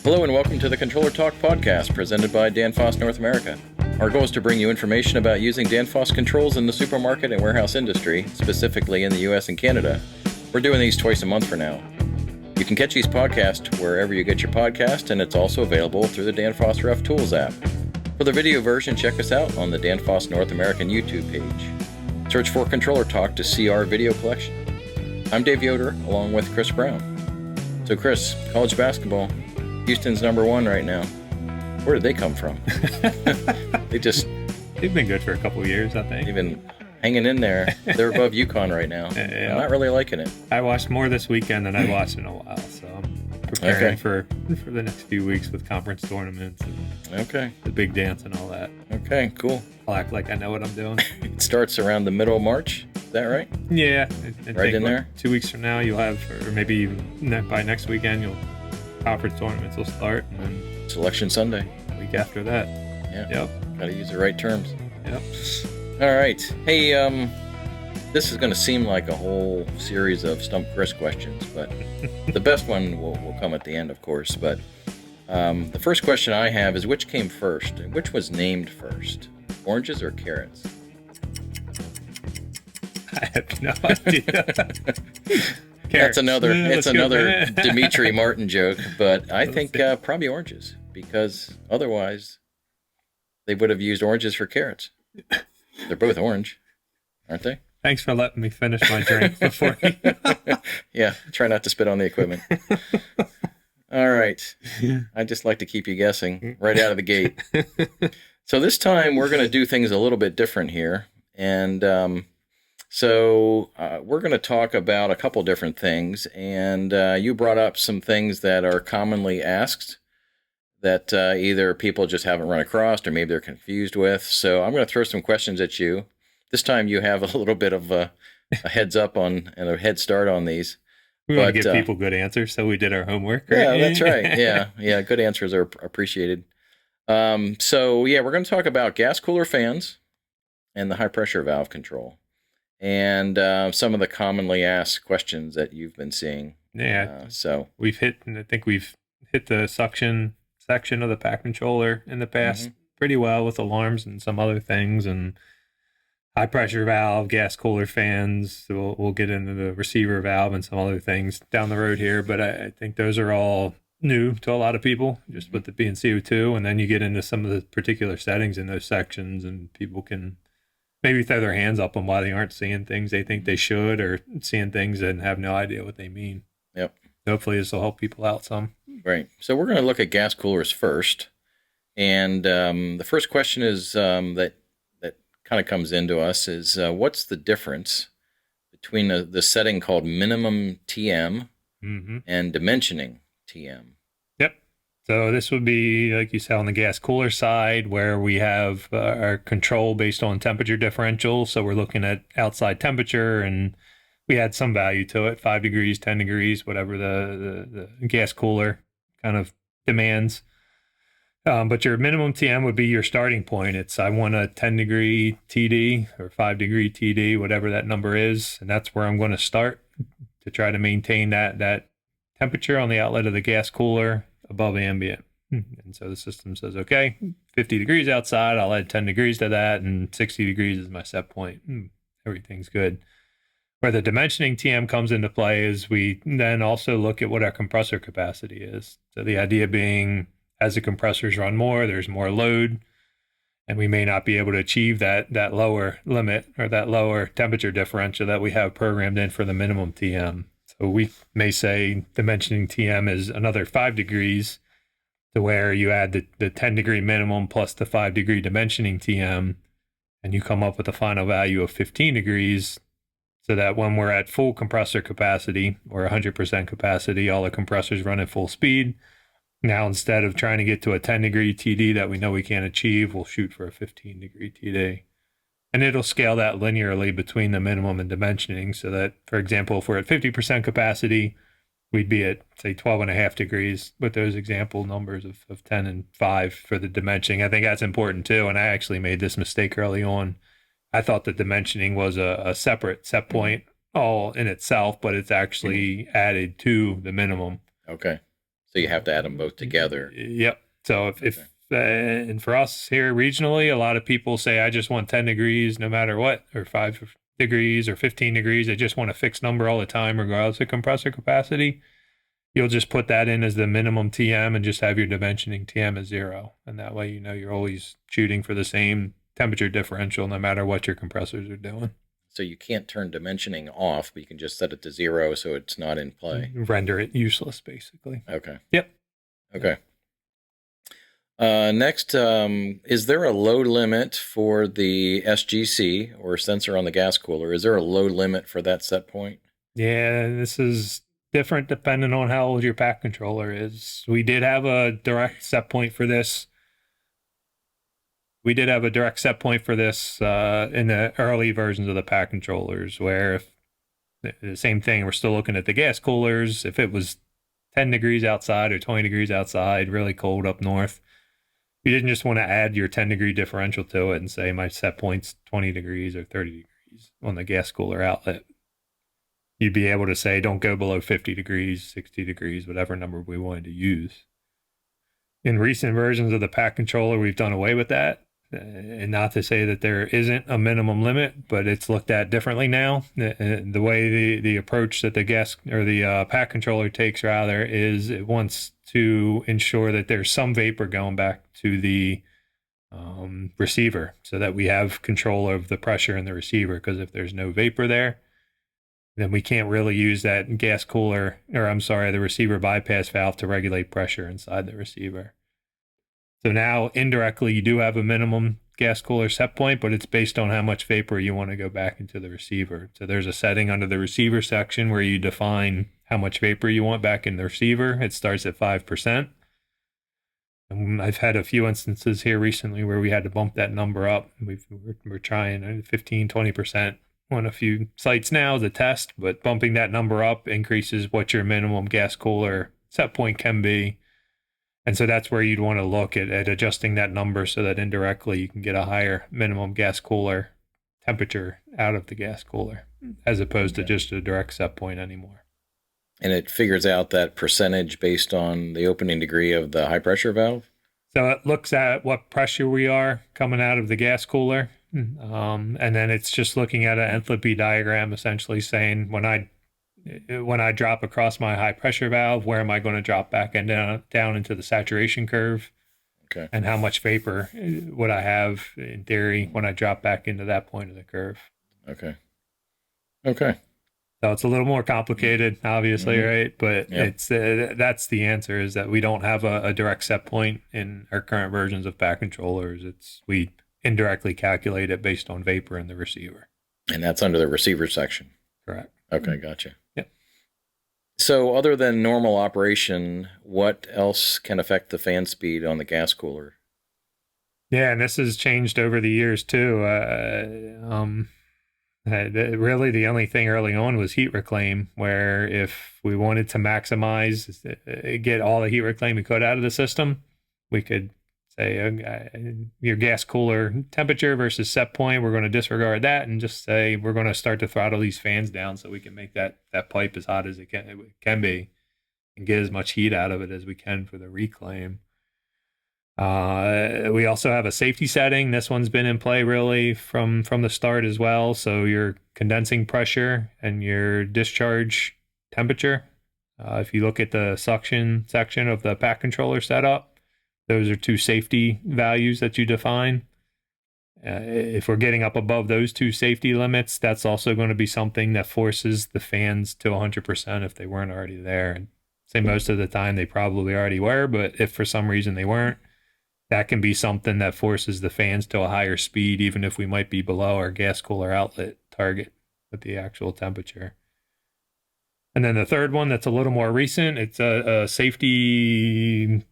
Hello and welcome to the Controller Talk podcast presented by Danfoss North America. Our goal is to bring you information about using Danfoss controls in the supermarket and warehouse industry, specifically in the US and Canada. We're doing these twice a month for now. You can catch these podcasts wherever you get your podcast, and it's also available through the Danfoss Ref Tools app. For the video version, check us out on the Danfoss North American YouTube page. Search for Controller Talk to see our video collection. I'm Dave Yoder, along with Chris Brown. So Chris, college basketball, Houston's number one right now. Where did they come from? They've been good for a couple of years, I think. They've been hanging in there. They're above UConn right now. Yeah. I'm not really liking it. I watched more this weekend than I watched in a while, so I'm preparing for the next few weeks with conference tournaments and the big dance and all that. Okay, cool. I'll act like I know what I'm doing. It starts around the middle of March. Is that right? Yeah. Right in there? 2 weeks from now, you'll have, or maybe even by next weekend, conference tournaments will start. And then Selection Sunday. a week after that. Yeah. Yep. Got to use the right terms. Yep. All right. Hey, this is going to seem like a whole series of Stump Chris questions, but the best one will come at the end, of course. But the first question I have is, which came first? Which was named first? Oranges or carrots? I have no idea. That's another Dimitri Martin joke, but I think probably oranges, because otherwise they would have used oranges for carrots. They're both orange, aren't they? Thanks for letting me finish my drink before you... Yeah, try not to spit on the equipment. All right. I just like to keep you guessing right out of the gate. So this time we're going to do things a little bit different here. And so we're going to talk about a couple different things. And you brought up some things that are commonly asked that either people just haven't run across or maybe they're confused with. So I'm going to throw some questions at you. This time you have a little bit of a heads up on and a head start on these. We want to give people good answers, so we did our homework. Right? Yeah, that's right. Yeah, good answers are appreciated. We're going to talk about gas cooler fans and the high pressure valve control, and some of the commonly asked questions that you've been seeing. Yeah. So we've hit the suction section of the pack controller in the past pretty well with alarms and some other things, and high pressure valve, gas cooler fans. We'll get into the receiver valve and some other things down the road here, but I think those are all new to a lot of people, just with it being CO2. And then you get into some of the particular settings in those sections, and people can maybe throw their hands up on why they aren't seeing things they think they should, or seeing things and have no idea what they mean. Yep. Hopefully this will help people out some. Right. So we're going to look at gas coolers first. And the first question is that kind of comes into us is what's the difference between the setting called minimum TM and dimensioning TM? Yep. So this would be, like you said, on the gas cooler side, where we have our control based on temperature differential. So we're looking at outside temperature, and we add some value to it, 5 degrees, 10 degrees, whatever the gas cooler kind of demands. But your minimum TM would be your starting point. It's, I want a 10 degree TD or 5 degree TD, whatever that number is. And that's where I'm going to start to try to maintain that temperature on the outlet of the gas cooler above ambient. And so the system says, okay, 50 degrees outside, I'll add 10 degrees to that, and 60 degrees is my set point. Everything's good. Where the dimensioning TM comes into play is we then also look at what our compressor capacity is. So the idea being, as the compressors run more, there's more load, and we may not be able to achieve that lower limit or that lower temperature differential that we have programmed in for the minimum TM. So we may say dimensioning TM is another 5 degrees, to where you add the 10 degree minimum plus the 5 degree dimensioning TM, and you come up with a final value of 15 degrees, so that when we're at full compressor capacity or 100% capacity, all the compressors run at full speed. Now, instead of trying to get to a 10 degree TD that we know we can't achieve, we'll shoot for a 15 degree TD. And it'll scale that linearly between the minimum and dimensioning, so that, for example, if we're at 50% capacity, we'd be at, say, 12.5 degrees with those example numbers of 10 and 5 for the dimensioning. I think that's important too. And I actually made this mistake early on. I thought the dimensioning was a separate set point all in itself, but it's actually added to the minimum. Okay. So you have to add them both together. Yep. So if and for us here regionally, a lot of people say, I just want 10 degrees no matter what, or 5 degrees or 15 degrees. They just want a fixed number all the time, regardless of compressor capacity. You'll just put that in as the minimum TM and just have your dimensioning TM as 0. And that way, you're always shooting for the same temperature differential no matter what your compressors are doing. So you can't turn dimensioning off, but you can just set it to 0 so it's not in play. Render it useless, basically. Okay. Yep. Okay. Next, is there a load limit for the SGC or sensor on the gas cooler? Is there a load limit for that set point? Yeah, this is different depending on how old your pack controller is. We did have a direct set point for this. In the early versions of the pack controllers, where if the same thing, we're still looking at the gas coolers. If it was 10 degrees outside or 20 degrees outside, really cold up north, you didn't just want to add your 10-degree differential to it and say my set point's 20 degrees or 30 degrees on the gas cooler outlet. You'd be able to say don't go below 50 degrees, 60 degrees, whatever number we wanted to use. In recent versions of the pack controller, we've done away with that. And not to say that there isn't a minimum limit, but it's looked at differently now. The way the approach that the gas or the pack controller takes rather is it wants to ensure that there's some vapor going back to the receiver so that we have control of the pressure in the receiver, because if there's no vapor there, then we can't really use that the receiver bypass valve to regulate pressure inside the receiver. So now indirectly you do have a minimum gas cooler set point, but it's based on how much vapor you want to go back into the receiver. So there's a setting under the receiver section where you define how much vapor you want back in the receiver. It starts at 5%. And I've had a few instances here recently where we had to bump that number up. We're trying 15, 20% on a few sites now as a test, but bumping that number up increases what your minimum gas cooler set point can be. And so that's where you'd want to look at adjusting that number so that indirectly you can get a higher minimum gas cooler temperature out of the gas cooler, as opposed to just a direct set point anymore. And it figures out that percentage based on the opening degree of the high pressure valve? So it looks at what pressure we are coming out of the gas cooler. And then it's just looking at an enthalpy diagram, essentially saying when I drop across my high pressure valve, where am I going to drop back and down into the saturation curve? Okay. And how much vapor would I have in theory when I drop back into that point of the curve? Okay. So it's a little more complicated, obviously, right? But it's that's the answer, is that we don't have a direct set point in our current versions of pack controllers. We indirectly calculate it based on vapor in the receiver. And that's under the receiver section. Correct. Okay, gotcha. Yep. So other than normal operation, what else can affect the fan speed on the gas cooler? Yeah, and this has changed over the years too. Really, the only thing early on was heat reclaim, where if we wanted to maximize, get all the heat reclaim we could out of the system, we could say your gas cooler temperature versus set point, we're going to disregard that and just say we're going to start to throttle these fans down so we can make that pipe as hot as it can be and get as much heat out of it as we can for the reclaim. We also have a safety setting. This one's been in play really from the start as well. So your condensing pressure and your discharge temperature. If you look at the suction section of the pack controller setup, those are two safety values that you define. If we're getting up above those two safety limits, that's also going to be something that forces the fans to 100% if they weren't already there. And say most of the time they probably already were, but if for some reason they weren't, that can be something that forces the fans to a higher speed, even if we might be below our gas cooler outlet target with the actual temperature. And then the third one that's a little more recent, it's a safety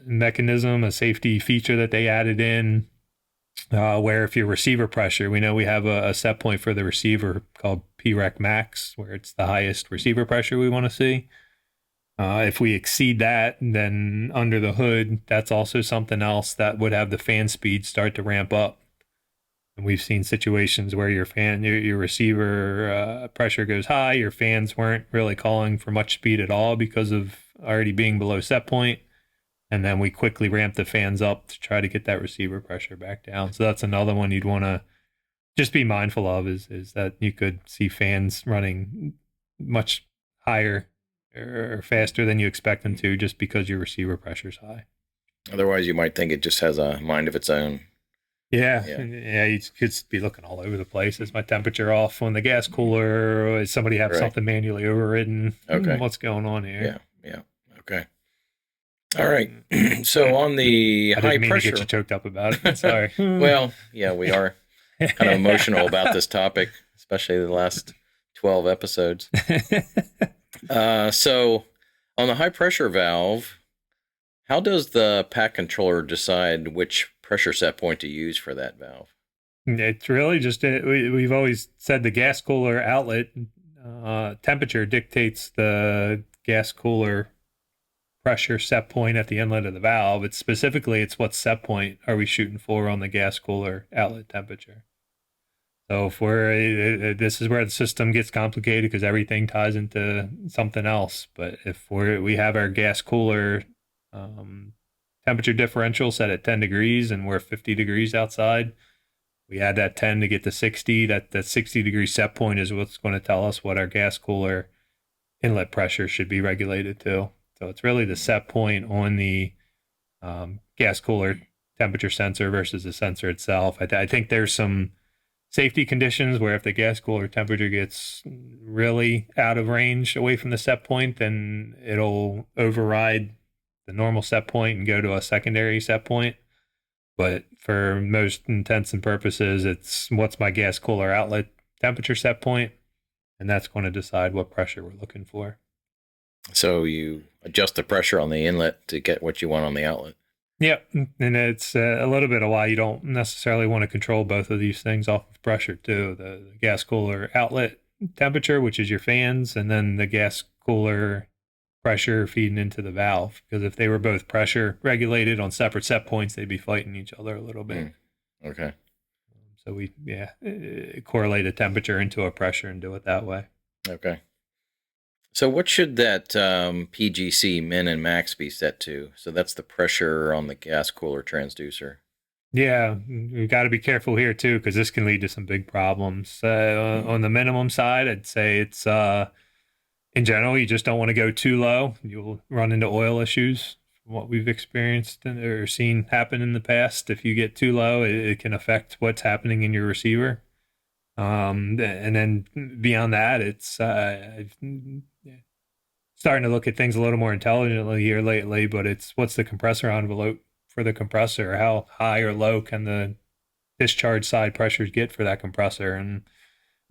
mechanism, a safety feature that they added in, where if your receiver pressure, we know we have a set point for the receiver called PREC max, where it's the highest receiver pressure we want to see. If we exceed that, then under the hood, that's also something else that would have the fan speed start to ramp up. And we've seen situations where your receiver pressure goes high, your fans weren't really calling for much speed at all because of already being below set point. And then we quickly ramp the fans up to try to get that receiver pressure back down. So that's another one you'd want to just be mindful of is that you could see fans running much higher or faster than you expect them to just because your receiver pressure is high. Otherwise, you might think it just has a mind of its own. Yeah, you could be looking all over the place. Is my temperature off on the gas cooler? Or does somebody have something manually overridden? Okay. What's going on here? Yeah. Okay. All right. So on the I high didn't mean pressure, to get you choked up about it. Sorry. Well, yeah, we are kind of emotional about this topic, especially the last 12 episodes. So on the high pressure valve, how does the pack controller decide which pressure set point to use for that valve? It's really just, we've always said the gas cooler outlet temperature dictates the gas cooler pressure set point at the inlet of the valve. It's what set point are we shooting for on the gas cooler outlet temperature. So if this is where the system gets complicated because everything ties into something else. But if we have our gas cooler temperature differential set at 10 degrees and we're 50 degrees outside, we add that 10 to get to 60. That 60 degree set point is what's going to tell us what our gas cooler inlet pressure should be regulated to. So it's really the set point on the gas cooler temperature sensor versus the sensor itself. I think there's some safety conditions where if the gas cooler temperature gets really out of range away from the set point, then it'll override the normal set point and go to a secondary set point. But for most intents and purposes, it's what's my gas cooler outlet temperature set point, and that's going to decide what pressure we're looking for. So you adjust the pressure on the inlet to get what you want on the outlet. Yep, and it's a little bit of why you don't necessarily want to control both of these things off of pressure too. The gas cooler outlet temperature, which is your fans, and then the gas cooler pressure feeding into the valve. Because if they were both pressure regulated on separate set points, they'd be fighting each other a little bit. Okay. So we correlate a temperature into a pressure and do it that way. Okay. So what should that PGC min and max be set to? So that's the pressure on the gas cooler transducer. Yeah, we've got to be careful here too, because this can lead to some big problems. On the minimum side, I'd say it's in general, you just don't want to go too low. You'll run into oil issues. What we've experienced or seen happen in the past, if you get too low, it can affect what's happening in your receiver. And then beyond that, it's starting to look at things a little more intelligently here lately, but it's what's the compressor envelope for the compressor? How high or low can the discharge side pressures get for that compressor? And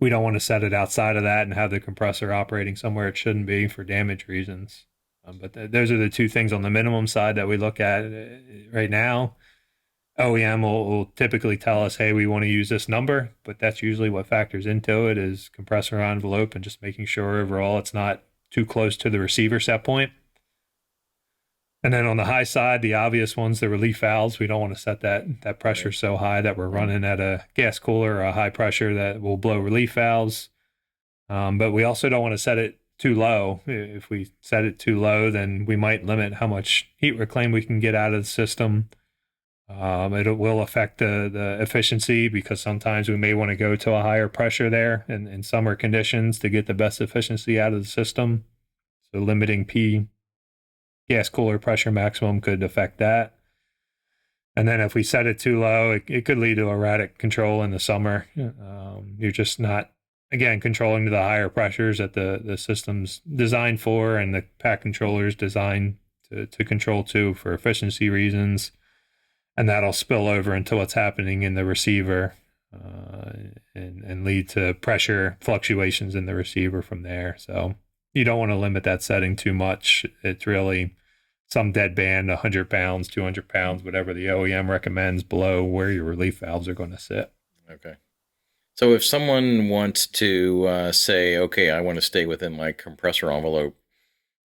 we don't want to set it outside of that and have the compressor operating somewhere it shouldn't be for damage reasons. But those are the two things on the minimum side that we look at right now. OEM will typically tell us, hey, we want to use this number, but that's usually what factors into it is compressor envelope and just making sure overall it's not too close to the receiver set point. And then on the high side, the obvious ones, the relief valves, we don't want to set that pressure so high that we're running at a gas cooler or a high pressure that will blow relief valves. But we also don't want to set it too low. If we set it too low, then we might limit how much heat reclaim we can get out of the system. It will affect the efficiency because sometimes we may want to go to a higher pressure there in summer conditions to get the best efficiency out of the system. So limiting P gas cooler pressure maximum could affect that. And then if we set it too low, it could lead to erratic control in the summer. You're just not, again, controlling to the higher pressures that the system's designed for and the pack controller is designed to control to for efficiency reasons. And that'll spill over into what's happening in the receiver and lead to pressure fluctuations in the receiver from there. So you don't want to limit that setting too much. It's really some dead band, 100 pounds, 200 pounds, whatever the OEM recommends below where your relief valves are going to sit. Okay. So if someone wants to say, okay, I want to stay within my compressor envelope,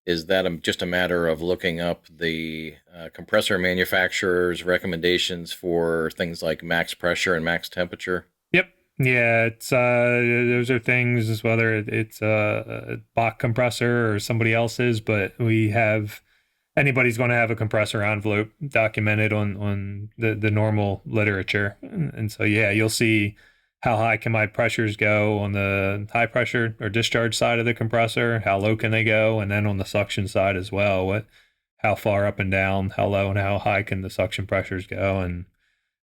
is that just a matter of looking up the compressor manufacturer's recommendations for things like max pressure and max temperature? Yep. Yeah, it's those are things, whether it's a Bach compressor or somebody else's, but we have anybody's going to have a compressor envelope documented on the normal literature. And so, yeah, you'll see how high can my pressures go on the high pressure or discharge side of the compressor, how low can they go, and then on the suction side as well, how far up and down, how low and how high can the suction pressures go. And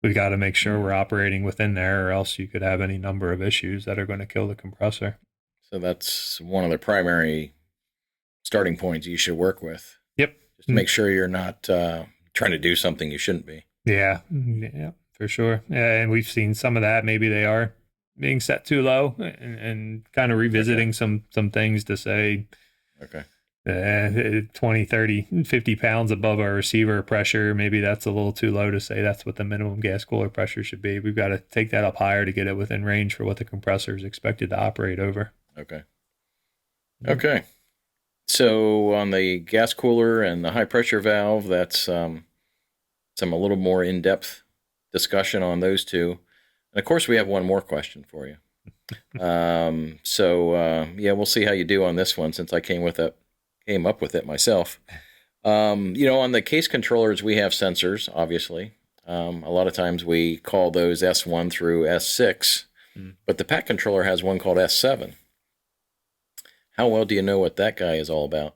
we got to make sure we're operating within there, or else you could have any number of issues that are going to kill the compressor. So that's one of the primary starting points you should work with. Yep. Just to make sure you're not trying to do something you shouldn't be. Yeah, for sure. And we've seen some of that. Maybe they are being set too low, and kind of revisiting some things to say, okay, 20, 30, 50 pounds above our receiver pressure, maybe that's a little too low to say that's what the minimum gas cooler pressure should be. We've got to take that up higher to get it within range for what the compressor is expected to operate over. Okay. Okay. So on the gas cooler and the high pressure valve, that's some a little more in-depth discussion on those two. And of course, we have one more question for you. Yeah, we'll see how you do on this one, since I came up with it myself. On the case controllers, we have sensors, obviously. A lot of times we call those S1 through S6, but the pack controller has one called S7. How well do you know what that guy is all about?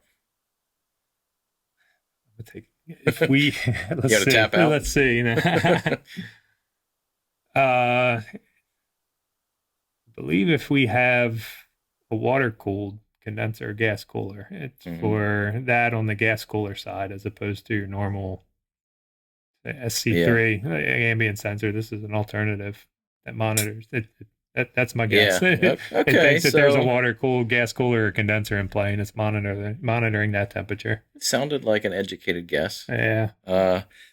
If we let's you got to tap out. Let's see. I believe if we have a water-cooled condenser gas cooler, it's for that on the gas cooler side, as opposed to your normal SC3 ambient sensor. This is an alternative that monitors it. That's my guess. Yeah. Okay, it thinks that so there's a water-cooled gas cooler or condenser in play, and it's monitoring that temperature. It sounded like an educated guess. Yeah.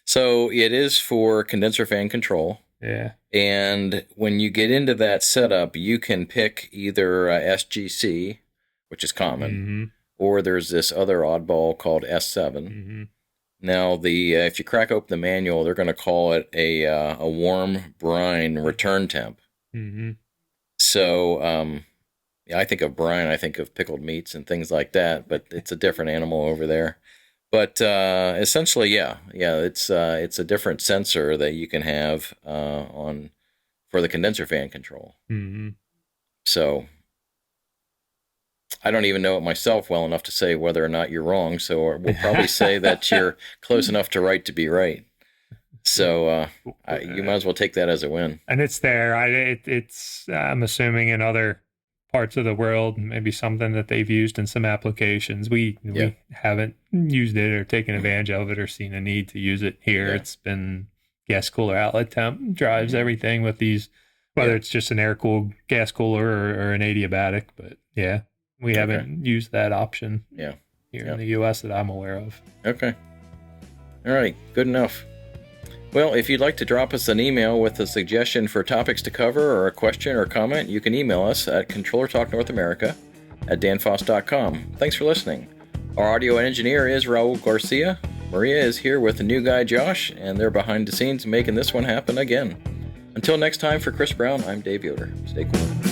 So it is for condenser fan control. Yeah. And when you get into that setup, you can pick either SGC, which is common, or there's this other oddball called S7. Now, if you crack open the manual, they're going to call it a warm brine return temp. So, I think of brine, I think of pickled meats and things like that, but it's a different animal over there. But essentially, it's a different sensor that you can have for the condenser fan control. So I don't even know it myself well enough to say whether or not you're wrong. So we'll probably say that you're close enough to right to be right. So you might as well take that as a win. And it's there. I'm assuming in other parts of the world, maybe something that they've used in some applications. We haven't used it or taken advantage of it or seen a need to use it here. Yeah. It's been gas cooler outlet temp drives everything with these, whether it's just an air-cooled gas cooler or an adiabatic. But yeah, we haven't used that option here in the U.S. that I'm aware of. Okay. All right. Good enough. Well, if you'd like to drop us an email with a suggestion for topics to cover or a question or comment, you can email us at ControllerTalkNorthAmerica@danfoss.com. Thanks for listening. Our audio engineer is Raul Garcia. Maria is here with the new guy, Josh, and they're behind the scenes making this one happen again. Until next time, for Chris Brown, I'm Dave Yoder. Stay cool.